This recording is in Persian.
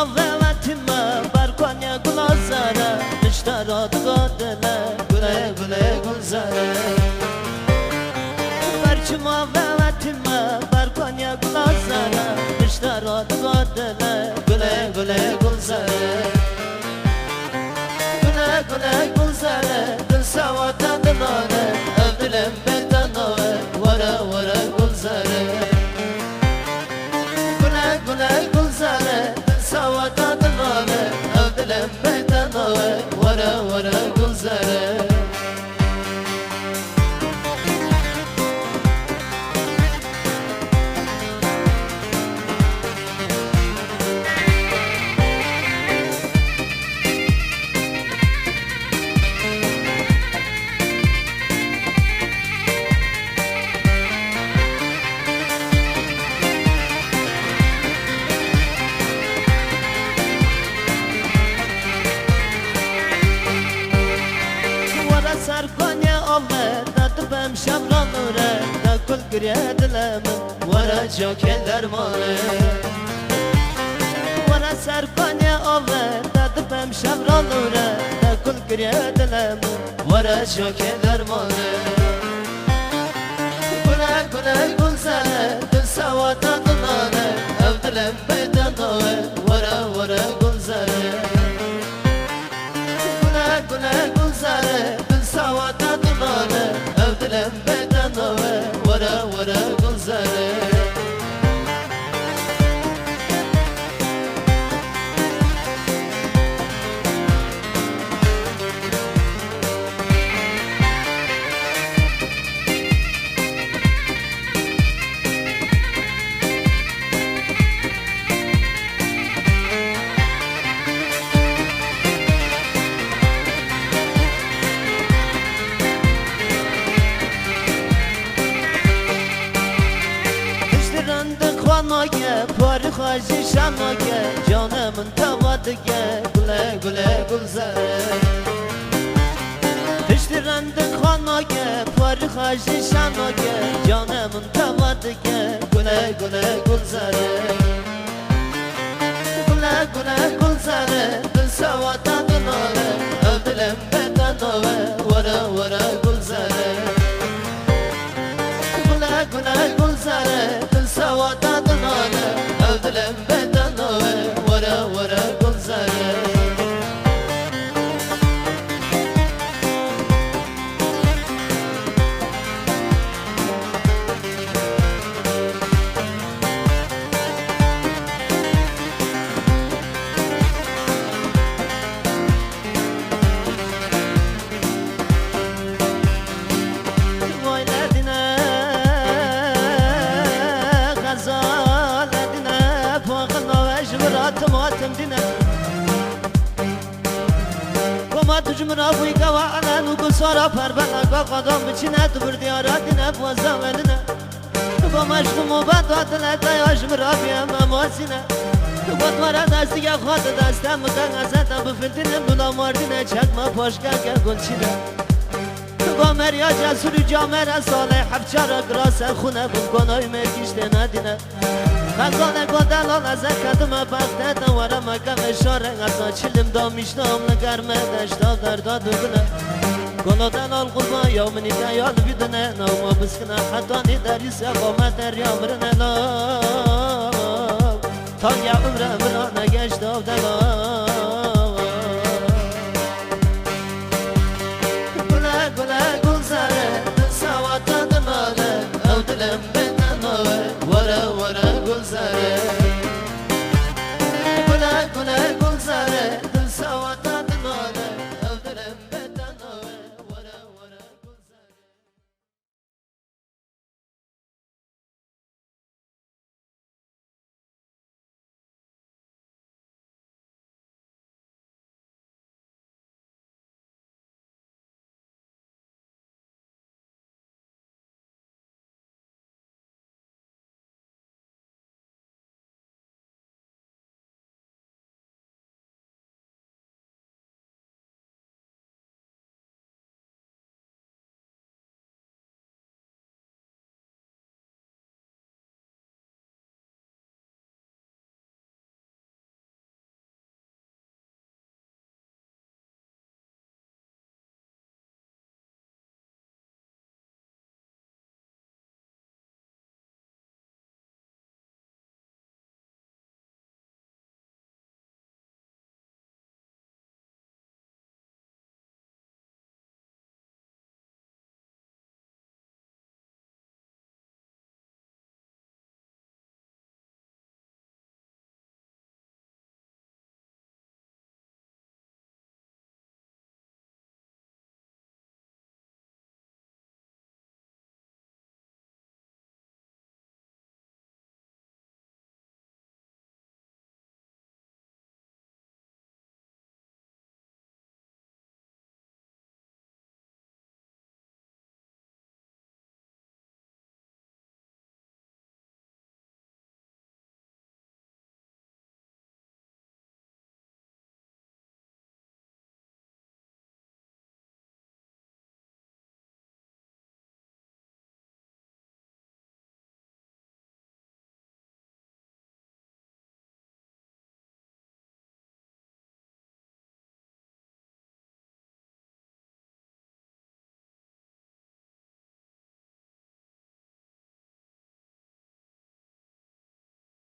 وتما برکانیا گلازاره مشترات گادله گله گله گلزاره برچما وتما برکانیا گلازاره مشترات گادله گله گله گلزاره گله گله گلزاره دل سواتا دلانه افدلم بدنوه ورا ورا گلزاره گله گله گلزاره سواتا دلانه افدلم بدنوه ورا ورا گلزاره شمرانوره نکل گریه دلم ورا جاکل درمانه ورا سرکانه آوه دادبم شمرانوره نکل گریه دلم ورا جاکل درمانه گله گله گلزاره دل سواتا دلانه او دلم بیدنوه ورا ورا گلزاره گله گله گلزاره دل سواتا دلانه دلم بدنوه ورا ورا گلزاره ناگه پاری خواهی شناگه جانمون توادگه گله گله گلزاره پشتی رنده خاناگه پاری خواهی شناگه جانمون توادگه گله گله گلزاره گله گله گلزاره دل سواتا دلاره او دلم بدنوه ورا ورا گلزاره گله گله گلزاره دل سواتا او دلم بدنوه ورا ورا گلزاره ماتم دينا وما تجمر أبوي كواعنا نقصارا فربنا قدام بچنا تبر دياراتنا بوزاولنا وما شكو مباداتنا تياجمر أبي أما مواسنا وطورا دستي يا خاط دستا مكان عزتا بفلتنا بلا ماردنا چك ما پاشكا كالچنا ومريا جسور جامرا صالح حفچارا قراسا خونه بمكاناي مرگشتنا دينا خزانه گدلال از کدوم بخته ورا مکم اشاره اصلا چلم دامیشتم نگرمه دشتا در دادونه گلو دلال قربان یا منی دیال بیدونه نوما بسکنه حتی نیداری سقامت در یامرنه لا تا یا عمره مرا نگشت دلال